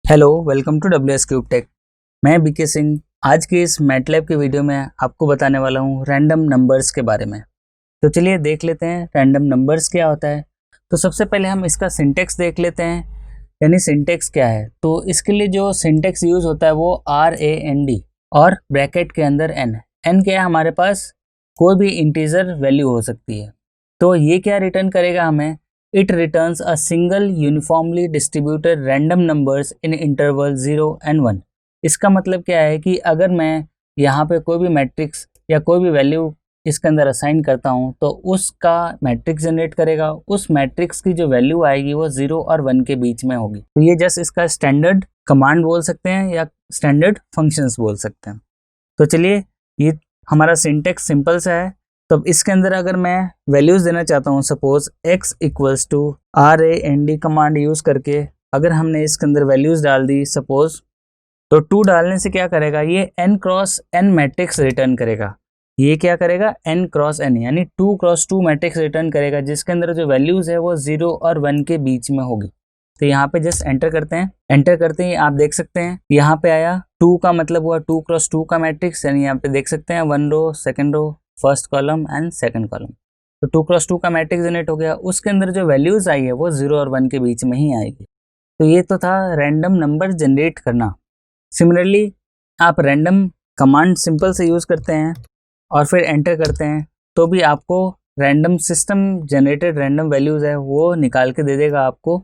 Hello, welcome to W S cube tech. मैं बीके सिंह। आज की इस मैटलैब की वीडियो में आपको बताने वाला हूँ रैंडम नंबर्स के बारे में। तो चलिए देख लेते हैं रैंडम नंबर्स क्या होता है। तो सबसे पहले हम इसका सिंटेक्स देख लेते हैं, यानी सिंटेक्स क्या है। तो इसके लिए जो सिंटेक्स यूज़ होता है वो RAND और ब्रैकेट के अंदर एन क्या है, हमारे पास कोई भी इंटीजर वैल्यू हो सकती है। तो ये क्या रिटर्न करेगा हमें, it returns a single uniformly distributed random numbers in interval 0 and 1। इसका मतलब क्या है कि अगर मैं यहाँ पे कोई भी मैट्रिक्स या कोई भी वैल्यू इसके अंदर असाइन करता हूँ तो उसका मैट्रिक्स जनरेट करेगा। उस मैट्रिक्स की जो वैल्यू आएगी वो 0 और 1 के बीच में होगी। तो ये जस्ट इसका स्टैंडर्ड कमांड बोल सकते हैं या स्टैंडर्ड फंक्शंस बोल सकते हैं। तो चलिए, ये हमारा सिंटेक्स सिंपल सा है। तो इसके अंदर अगर मैं वैल्यूज़ देना चाहता हूँ, suppose x equals to RAND command use करके अगर हमने इसके अंदर वैल्यूज़ डाल दी सपोज, तो 2 डालने से क्या करेगा, ये n cross n matrix return करेगा। ये क्या करेगा, n क्रॉस n यानी 2 क्रॉस 2 मैट्रिक्स रिटर्न करेगा, जिसके अंदर जो वैल्यूज़ है वो 0 और 1 के बीच में होगी। तो यहाँ पे जस्ट एंटर करते हैं। एंटर करते ही आप देख सकते हैं यहाँ पे आया 2 का मतलब हुआ 2 क्रॉस 2 का मैट्रिक्स, यानी यहाँ पे देख सकते हैं 1 row, second row, first column and second column. तो 2 क्रॉस 2 का मैट्रिक्स जनरेट हो गया। उसके अंदर जो वैल्यूज आई है वो 0 और 1 के बीच में ही आएगी। तो ये तो था रैंडम नंबर जनरेट करना। सिमिलरली आप रैंडम कमांड सिंपल से यूज़ करते हैं और फिर एंटर करते हैं तो भी आपको random system generated random values है वो निकाल के दे देगा आपको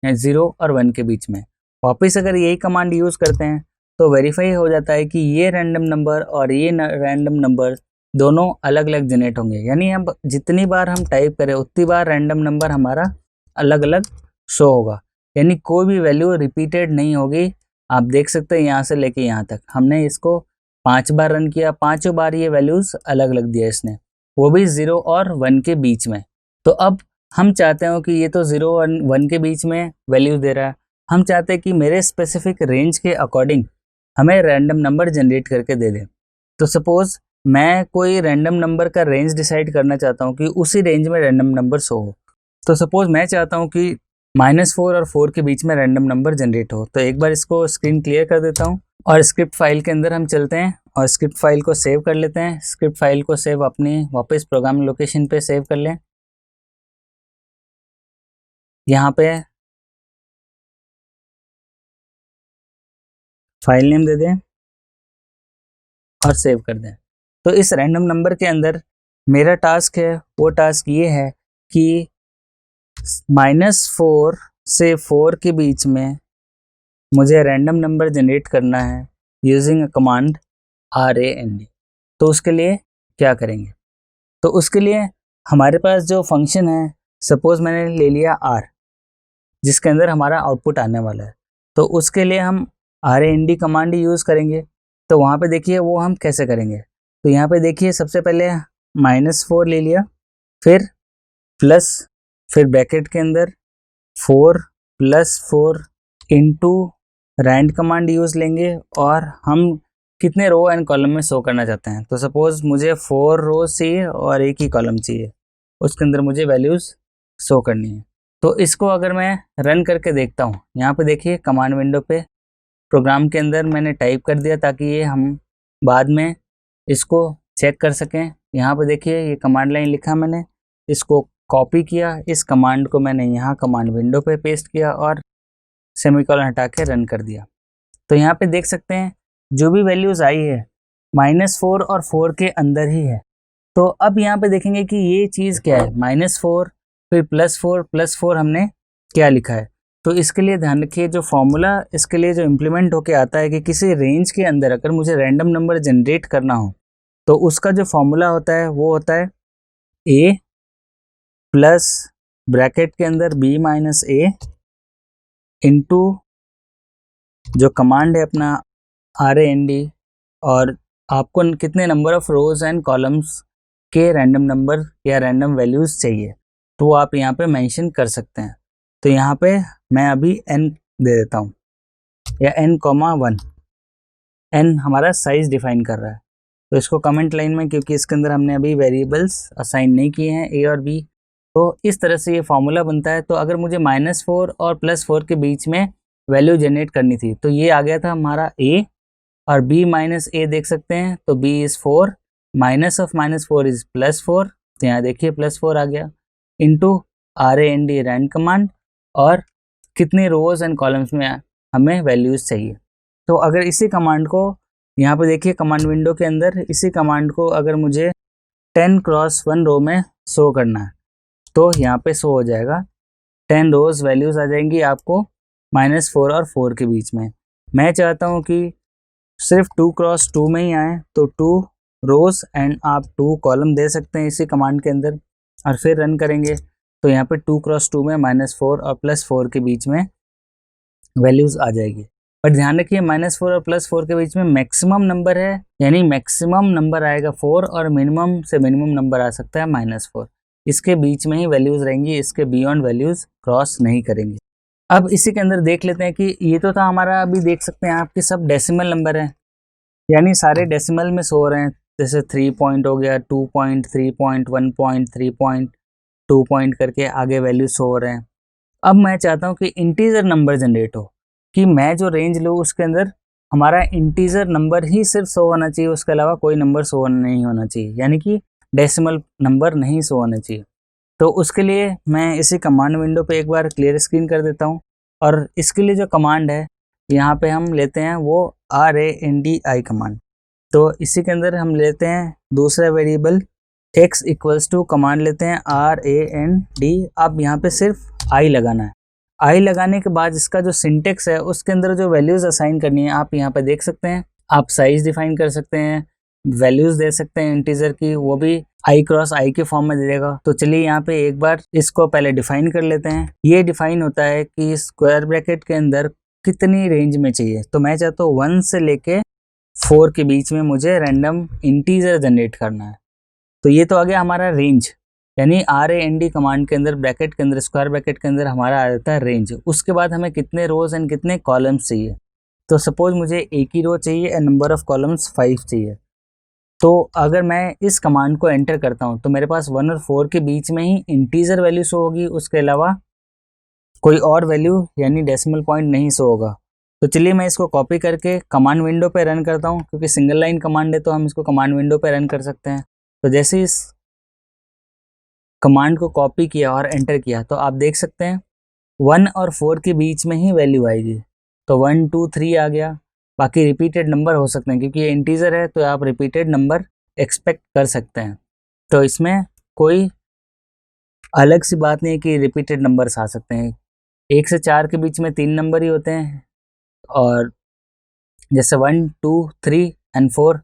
0 और 1 के बीच में। वापस अगर यही कमांड यूज़ करते हैं तो वेरीफाई हो जाता है कि ये रैंडम नंबर और ये रैंडम नंबर दोनों अलग अलग जनरेट होंगे, यानी हम जितनी बार हम टाइप करें उतनी बार रैंडम नंबर हमारा अलग अलग शो होगा, यानी कोई भी वैल्यू रिपीटेड नहीं होगी। आप देख सकते हैं यहाँ से लेके यहाँ तक हमने इसको 5 बार रन किया, 5 बार ये वैल्यूज़ अलग अलग दिया इसने, वो भी 0 और 1 के बीच में। तो अब हम चाहते हो कि ये तो 0 और 1 के बीच में वैल्यूज़ दे रहा है, हम चाहते हैं कि मेरे स्पेसिफिक रेंज के अकॉर्डिंग हमें रैंडम नंबर जनरेट करके दे दे। तो सपोज़ मैं कोई रैंडम नंबर का रेंज डिसाइड करना चाहता हूँ कि उसी रेंज में रैंडम नंबर शो हो। तो सपोज़ मैं चाहता हूँ कि -4 और 4 के बीच में रैंडम नंबर जनरेट हो। तो एक बार इसको स्क्रीन क्लियर कर देता हूँ और स्क्रिप्ट फाइल के अंदर हम चलते हैं और स्क्रिप्ट फाइल को सेव कर लेते हैं। स्क्रिप्ट फाइल को सेव अपनी वापस प्रोग्राम लोकेशन पे सेव कर लें। यहाँ पे फाइल नेम दे दें और सेव कर दें। तो इस रैंडम नंबर के अंदर मेरा टास्क है, वो टास्क ये है कि -4 से 4 के बीच में मुझे रैंडम नंबर जनरेट करना है यूजिंग अ कमांड RAND। तो उसके लिए क्या करेंगे, तो उसके लिए हमारे पास जो फंक्शन है, सपोज मैंने ले लिया R, जिसके अंदर हमारा आउटपुट आने वाला है। तो उसके लिए हम RAND कमांड ही यूज़ करेंगे। तो वहाँ पे देखिए वो हम कैसे करेंगे। तो यहाँ पे देखिए सबसे पहले -4 ले लिया, फिर प्लस, फिर ब्रैकेट के अंदर 4 + 4 इंटू रैंड कमांड यूज़ लेंगे और हम कितने रो एंड कॉलम में शो करना चाहते हैं। तो सपोज़ मुझे 4 रोज चाहिए और एक ही कॉलम चाहिए, उसके अंदर मुझे वैल्यूज़ शो करनी है। तो इसको अगर मैं रन करके देखता हूँ, यहाँ पे देखिए कमांड विंडो पे प्रोग्राम के अंदर मैंने टाइप कर दिया ताकि ये हम बाद में इसको चेक कर सकें। यहाँ पे देखिए ये कमांड लाइन लिखा मैंने, इसको कॉपी किया, इस कमांड को मैंने यहाँ कमांड विंडो पे पेस्ट किया और सेमीकोलन हटा के रन कर दिया। तो यहाँ पे देख सकते हैं जो भी वैल्यूज़ आई है -4 और 4 के अंदर ही है। तो अब यहाँ पे देखेंगे कि ये चीज़ क्या है, -4 फिर +4 हमने क्या लिखा है। तो इसके लिए ध्यान रखिए जो फॉर्मूला इसके लिए जो इम्प्लीमेंट होके आता है कि किसी रेंज के अंदर अगर मुझे रैंडम नंबर जनरेट करना हो तो उसका जो फॉर्मूला होता है वो होता है A प्लस ब्रैकेट के अंदर B - A इंटू जो कमांड है अपना RAND, और आपको कितने number of rose and columns के रैंडम नंबर या रैंडम वैल्यूज़ चाहिए तो वो आप यहाँ पे मेंशन कर सकते हैं। तो यहाँ पे मैं अभी n दे देता हूँ या n,1, n हमारा साइज डिफाइन कर रहा है। तो इसको कमेंट लाइन में, क्योंकि इसके अंदर हमने अभी वेरिएबल्स असाइन नहीं किए हैं A और B, तो इस तरह से ये फार्मूला बनता है। तो अगर मुझे -4 और +4 के बीच में वैल्यू जनरेट करनी थी। तो ये आ गया था हमारा a और b माइनस a देख सकते हैं, तो b is 4, minus of -4 is +4, तो यहाँ देखिए +4 आ गया, इंटू rand रैंड कमांड, और कितने रोज एंड कॉलम्स में हमें वैल्यूज़ चाहिए। तो अगर इसी कमांड को यहाँ पे देखिए कमांड विंडो के अंदर, इसी कमांड को अगर मुझे 10 क्रॉस 1 रो में शो करना है तो यहाँ पे शो हो जाएगा, 10 रोज वैल्यूज़ आ जाएंगी आपको -4 और 4 के बीच में। मैं चाहता हूँ कि सिर्फ 2 क्रॉस 2 में ही आए, तो 2 रोज एंड आप 2 कॉलम दे सकते हैं इसी कमांड के अंदर, और फिर रन करेंगे तो यहाँ पे 2 क्रॉस 2 में -4 और +4 के बीच में वैल्यूज़ आ जाएगी। बट ध्यान रखिए -4 और +4 के बीच में मैक्सिमम नंबर है, यानी मैक्सिमम नंबर आएगा 4 और मिनिमम से मिनिमम नंबर आ सकता है -4। इसके बीच में ही वैल्यूज़ रहेंगी, इसके बियॉन्ड वैल्यूज़ क्रॉस नहीं करेंगी। अब इसी के अंदर देख लेते हैं कि ये तो था हमारा, अभी देख सकते हैं आपके सब डेसिमल नंबर हैं, यानी सारे डेसिमल में सो रहे हैं, जैसे 3 पॉइंट हो गया, 2 point, 3 point, 1 point, 3 point, 2 point करके आगे वैल्यू शो हो रहे हैं। अब मैं चाहता हूँ कि इंटीजर नंबर जनरेट हो, कि मैं जो रेंज लूँ उसके अंदर हमारा इंटीजर नंबर ही सिर्फ शो होना चाहिए, उसके अलावा कोई नंबर शो नहीं होना चाहिए, यानी कि डेसिमल नंबर नहीं शो होना चाहिए। तो उसके लिए मैं इसी कमांड विंडो पे एक बार क्लियर स्क्रीन कर देता हूँ, और इसके लिए जो कमांड है यहाँ पे हम लेते हैं वो RANDI कमांड। तो इसी के अंदर हम लेते हैं दूसरा variable x equals to, command लेते हैं RAND। अब यहाँ पे सिर्फ i लगाना है। i लगाने के बाद इसका जो सिंटेक्स है उसके अंदर जो वैल्यूज़ असाइन करनी है आप यहाँ पे देख सकते हैं। आप साइज डिफाइन कर सकते हैं, वैल्यूज़ दे सकते हैं इंटीजर की, वो भी i क्रॉस i के फॉर्म में दे देगा। तो चलिए यहाँ पे एक बार इसको पहले डिफाइन कर लेते हैं। ये डिफाइन होता है कि स्क्वायर ब्रैकेट के अंदर कितनी रेंज में चाहिए। तो मैं चाहता हूँ 1 से लेके 4 के बीच में मुझे रैंडम इंटीजर जनरेट करना है। तो ये तो आ गया हमारा रेंज, यानी RAND कमांड के अंदर ब्रैकेट के अंदर, स्क्वायर ब्रैकेट के अंदर हमारा आ जाता है रेंज। उसके बाद हमें कितने रोज एंड कितने कॉलम्स चाहिए। तो सपोज मुझे एक ही रो चाहिए एंड नंबर ऑफ कॉलम्स 5 चाहिए। तो अगर मैं इस कमांड को एंटर करता हूँ तो मेरे पास 1 और 4 के बीच में ही इंटीजर वैल्यू शो होगी, उसके अलावा कोई और वैल्यू यानी डेसिमल पॉइंट नहीं शो होगा। तो चलिए मैं इसको कॉपी करके कमांड विंडो पे रन करता हूँ, क्योंकि सिंगल लाइन कमांड है तो हम इसको कमांड विंडो पे रन कर सकते हैं। तो जैसे इस कमांड को कॉपी किया और एंटर किया तो आप देख सकते हैं 1 और 4 के बीच में ही वैल्यू आएगी। तो 1 2 3 आ गया, बाकी रिपीटेड नंबर हो सकते हैं क्योंकि ये इंटीजर है, तो आप रिपीटेड नंबर एक्सपेक्ट कर सकते हैं। तो इसमें कोई अलग सी बात नहीं है कि रिपीटेड नंबर्स आ सकते हैं। 1 से 4 के बीच में 3 नंबर ही होते हैं, और जैसे 1 2 3 एंड 4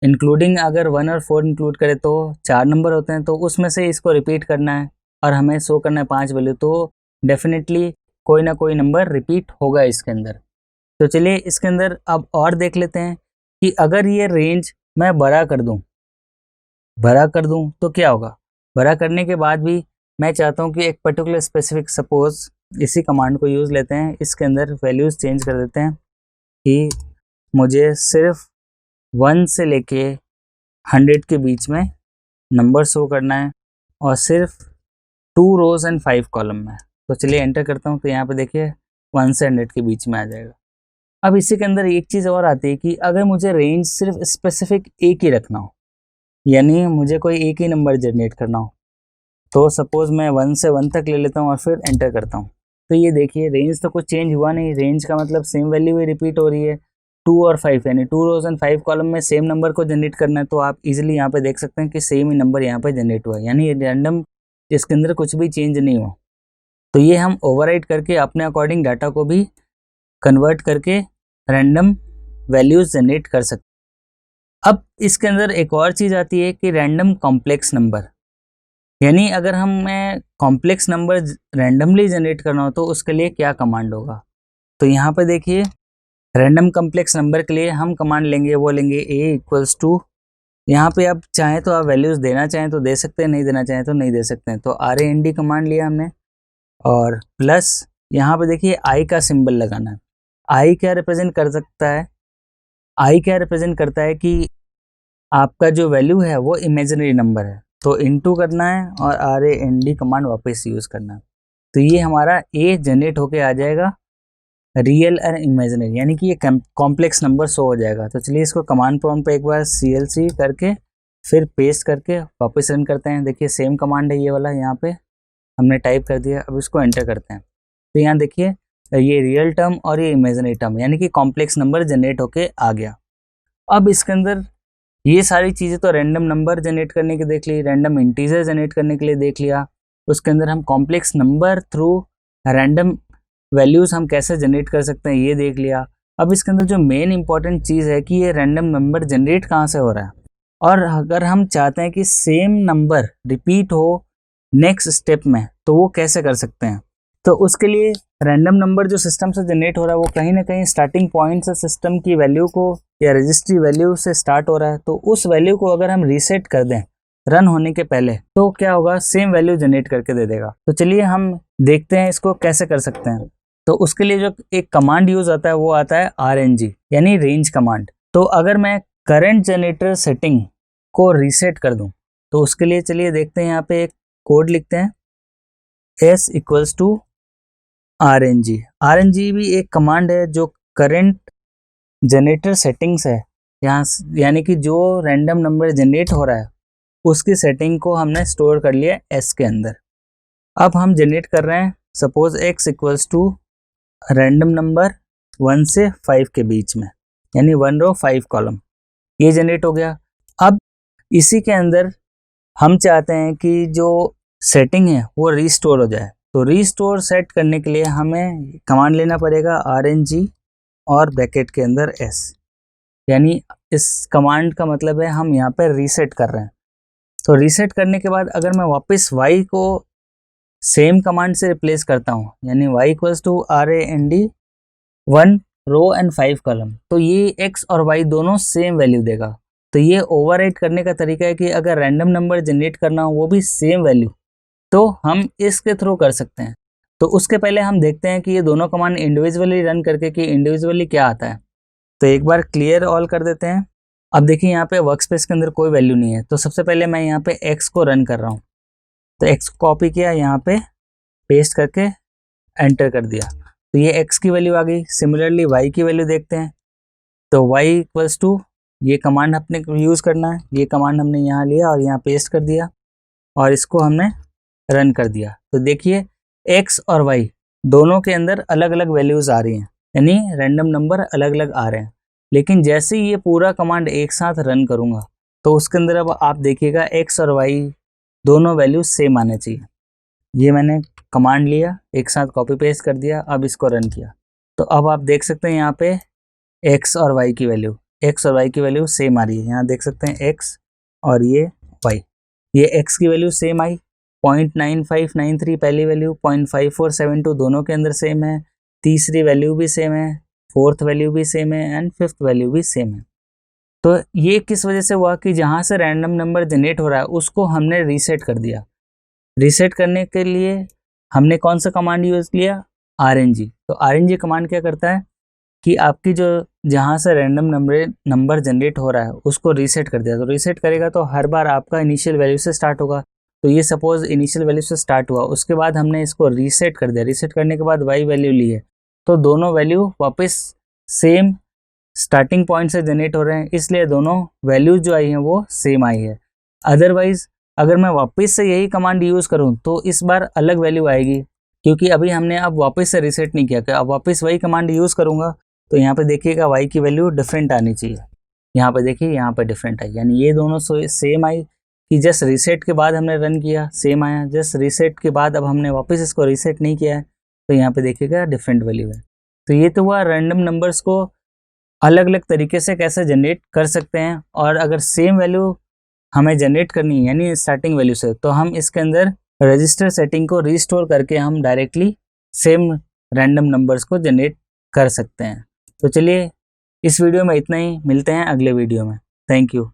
इंक्लूडिंग, अगर 1 और 4 इंक्लूड करें तो 4 नंबर होते हैं। तो उसमें से इसको रिपीट करना है और हमें शो करना है 5 वैल्यू, तो डेफिनेटली कोई ना कोई नंबर रिपीट होगा इसके अंदर। तो चलिए इसके अंदर अब और देख लेते हैं कि अगर ये रेंज मैं बड़ा कर दूं तो क्या होगा। बड़ा करने के बाद भी मैं चाहता हूं कि एक पर्टिकुलर स्पेसिफिक, सपोज इसी कमांड को यूज़ लेते हैं, इसके अंदर वैल्यूज़ चेंज कर देते हैं कि मुझे सिर्फ 1 से लेके 100 के बीच में नंबर शो करना है, और सिर्फ 2 रोज एंड 5 कॉलम में। तो चलिए एंटर करता हूँ, तो यहाँ पे देखिए 1 से 100 के बीच में आ जाएगा। अब इसी के अंदर एक चीज़ और आती है कि अगर मुझे रेंज सिर्फ स्पेसिफिक एक ही रखना हो, यानी मुझे कोई एक ही नंबर जनरेट करना हो, तो सपोज़ मैं 1 से 1 तक ले लेता हूँ और फिर एंटर करता हूँ। तो ये देखिए रेंज तो कुछ चेंज हुआ नहीं, रेंज का मतलब सेम वैल्यू ही रिपीट हो रही है। 2 और 5 यानी 2 रोज एंड 5 कॉलम में सेम नंबर को जनरेट करना है, तो आप इजीली यहाँ पे देख सकते हैं कि सेम ही नंबर यहाँ पे जनरेट हुआ है, यानी ये रैंडम, इसके अंदर कुछ भी चेंज नहीं हुआ। तो ये हम ओवरराइड करके अपने अकॉर्डिंग डाटा को भी कन्वर्ट करके रैंडम वैल्यूज जनरेट कर सकते हैं। अब इसके अंदर एक और चीज़ आती है कि रैंडम कॉम्प्लेक्स नंबर, यानी अगर हमें कॉम्प्लेक्स नंबर रैंडमली जनरेट करना हो तो उसके लिए क्या कमांड होगा। तो यहाँ पे देखिए रैंडम कॉम्प्लेक्स नंबर के लिए हम कमांड लेंगे, वो लेंगे a इक्वल्स टू, यहाँ पे आप चाहें तो आप वैल्यूज़ देना चाहें तो दे सकते हैं, नहीं देना चाहें तो नहीं दे सकते हैं। तो RAND कमांड लिया हमने, और प्लस यहाँ पे देखिए i का सिंबल लगाना है। i क्या रिप्रेजेंट कर सकता है, i क्या रिप्रेजेंट करता है कि आपका जो वैल्यू है वो इमेजिनरी नंबर है, तो इनटू करना है और RAND कमांड वापस यूज़ करना है। तो ये हमारा a जनरेट होके आ जाएगा रियल और इमेजिनरी, यानी कि ये कॉम्प्लेक्स नंबर शो हो जाएगा। तो चलिए इसको कमांड प्रॉम्प्ट पे एक बार CLC करके फिर पेस्ट करके वापस रन करते हैं। देखिए सेम कमांड है ये वाला, यहाँ पे हमने टाइप कर दिया। अब इसको एंटर करते हैं तो यहाँ देखिए ये रियल टर्म और ये इमेजिनरी टर्म यानी कि कॉम्प्लेक्स नंबर जनरेट होके आ गया। अब इसके अंदर ये सारी चीज़ें तो रैंडम नंबर जनरेट करने की देख ली, रैंडम इंटीजर जनरेट करने के लिए देख लिया। उसके अंदर हम complex number through random values हम कैसे जनरेट कर सकते हैं ये देख लिया। अब इसके अंदर जो मेन इंपॉर्टेंट चीज़ है कि ये रैंडम नंबर जनरेट कहाँ से हो रहा है, और अगर हम चाहते हैं कि सेम नंबर रिपीट हो नेक्स्ट स्टेप में तो वो कैसे कर सकते हैं। तो उसके लिए रैंडम नंबर जो सिस्टम से जनरेट हो रहा है वो कहीं ना कहीं स्टार्टिंग पॉइंट से सिस्टम की वैल्यू को या रजिस्ट्री वैल्यू से स्टार्ट हो रहा है। तो उस वैल्यू को अगर हम रीसेट कर दें रन होने के पहले तो क्या होगा, सेम वैल्यू जनरेट करके दे देगा। तो चलिए हम देखते हैं इसको कैसे कर सकते हैं। तो उसके लिए जो एक कमांड यूज आता है वो आता है RNG यानी रेंज कमांड। तो अगर मैं करंट जनरेटर सेटिंग को रीसेट कर दूं तो उसके लिए चलिए देखते हैं, यहाँ पे एक कोड लिखते हैं S = RNG। RNG भी एक कमांड है जो करंट जनरेटर सेटिंग्स है यहाँ, यानी कि जो रैंडम नंबर जनरेट हो रहा है उसकी सेटिंग को हमने स्टोर कर लिया S के अंदर। अब हम जनरेट कर रहे हैं सपोज X = रैंडम नंबर 1 से 5 के बीच में, यानी 1 रो 5 कॉलम, ये जनरेट हो गया। अब इसी के अंदर हम चाहते हैं कि जो सेटिंग है वो रीस्टोर हो जाए। तो रीस्टोर सेट करने के लिए हमें कमांड लेना पड़ेगा RNG और ब्रैकेट के अंदर S, यानी इस कमांड का मतलब है हम यहाँ पर रीसेट कर रहे हैं। तो रीसेट करने के बाद अगर मैं वापस Y को सेम कमांड से रिप्लेस करता हूँ, यानी Y = RAND 1 row and 5 column, तो ये X और Y दोनों सेम वैल्यू देगा। तो ये ओवरराइट करने का तरीका है कि अगर रैंडम नंबर जनरेट करना हो वो भी सेम वैल्यू, तो हम इसके थ्रू कर सकते हैं। तो उसके पहले हम देखते हैं कि ये दोनों कमांड इंडिविजुअली रन करके कि इंडिविजुअली क्या आता है। तो एक बार क्लियर ऑल कर देते हैं। अब देखिए यहाँ पे वर्कस्पेस के अंदर कोई वैल्यू नहीं है, तो सबसे पहले मैं यहाँ पे X को रन कर रहा हूँ। तो X को कॉपी किया, यहाँ पे पेस्ट करके एंटर कर दिया, तो ये X की वैल्यू आ गई। सिमिलरली Y की वैल्यू देखते हैं। तो Y = ये कमांड अपने यूज़ करना है, ये कमांड हमने यहाँ लिया और यहाँ पेस्ट कर दिया और इसको हमने रन कर दिया। तो देखिए X और Y दोनों के अंदर अलग अलग वैल्यूज़ आ रही हैं, यानी रैंडम नंबर अलग अलग आ रहे हैं। लेकिन जैसे ही ये पूरा कमांड एक साथ रन करूँगा तो उसके अंदर अब आप देखिएगा X और Y दोनों वैल्यू सेम आने चाहिए। ये मैंने कमांड लिया, एक साथ कॉपी पेस्ट कर दिया, अब इसको रन किया तो अब आप देख सकते हैं यहाँ पे X और Y की वैल्यू सेम आ रही है। यहाँ देख सकते हैं X और ये Y, ये X की वैल्यू सेम आई 0.9593 पहली वैल्यू, 0.5472 दोनों के अंदर सेम है, तीसरी वैल्यू भी सेम है, फोर्थ वैल्यू भी सेम है एंड फिफ्थ वैल्यू भी सेम है। तो ये किस वजह से हुआ कि जहाँ से रैंडम नंबर जनरेट हो रहा है उसको हमने रीसेट कर दिया। रीसेट करने के लिए हमने कौन सा कमांड यूज़ किया, RNG। तो RNG कमांड क्या करता है कि आपकी जो जहाँ से रैंडम नंबर जनरेट हो रहा है उसको रीसेट कर दिया। तो रीसेट करेगा तो हर बार आपका इनिशियल वैल्यू से स्टार्ट होगा। तो ये सपोज इनिशियल वैल्यू से स्टार्ट हुआ, उसके बाद हमने इसको रीसेट कर दिया। रीसेट करने के बाद Y वैल्यू ली है, तो दोनों वैल्यू वापस सेम स्टार्टिंग पॉइंट से जनरेट हो रहे हैं, इसलिए दोनों वैल्यूज जो आई हैं वो सेम आई है। अदरवाइज अगर मैं वापस से यही कमांड यूज़ करूं तो इस बार अलग वैल्यू आएगी, क्योंकि अभी हमने अब वापस से रीसेट नहीं किया। अब वापस वही कमांड यूज़ करूंगा तो यहाँ पे देखिएगा Y की वैल्यू डिफरेंट आनी चाहिए। यहाँ पे देखिए यहाँ पे डिफरेंट आई, यानी ये दोनों सेम आई कि जस्ट रीसेट के बाद हमने रन किया सेम आया, जस्ट रीसेट के बाद अब हमने वापस इसको रीसेट नहीं किया है तो यहाँ पे देखिएगा डिफरेंट वैल्यू है। तो ये तो हुआ रैंडम नंबर्स को अलग अलग तरीके से कैसे जनरेट कर सकते हैं। और अगर सेम वैल्यू हमें जनरेट करनी है यानी स्टार्टिंग वैल्यू से, तो हम इसके अंदर रजिस्टर सेटिंग को रीस्टोर करके हम डायरेक्टली सेम रैंडम नंबर्स को जनरेट कर सकते हैं। तो चलिए इस वीडियो में इतना ही, मिलते हैं अगले वीडियो में। Thank you.